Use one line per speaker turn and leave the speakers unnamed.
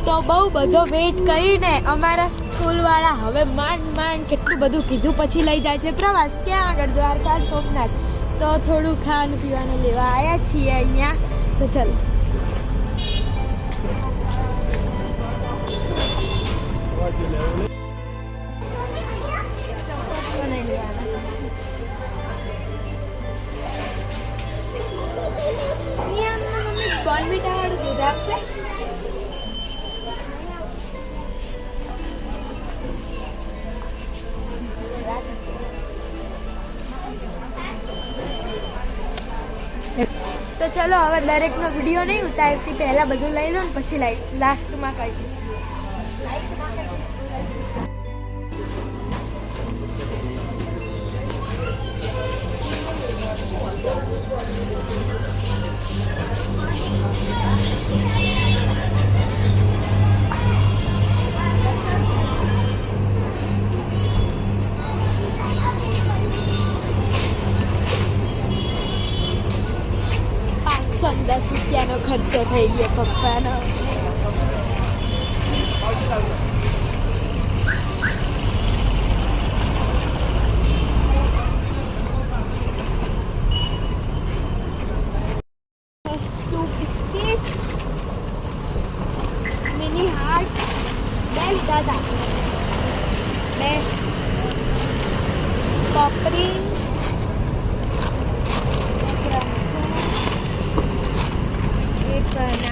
તો બહુ બધો વેટ કરીને અમારા સ્કૂલવાળા હવે માંડ કેટલું બધું કીધું પછી લઈ જાય છે પ્રવાસ. ક્યાં આગળ? દ્વારકા, સોમનાથ. તો થોડું ખાવાનું પીવાનું લેવા આવ્યા છીએ અહીંયા. તો ચલો. બોર્નવિટા વાળું દૂધ આપશે. તો ચલો હવે દરેકનો વિડીયો નહીં ઉતારતી, પહેલાં બધું લઈ લો ને પછી લાસ્ટમાં કહી. ₹10 ખર્ચો થઈ ગયો પપ્પાનો. મિની હાર્ટ 2 લીધા હતા. 2 કોપરી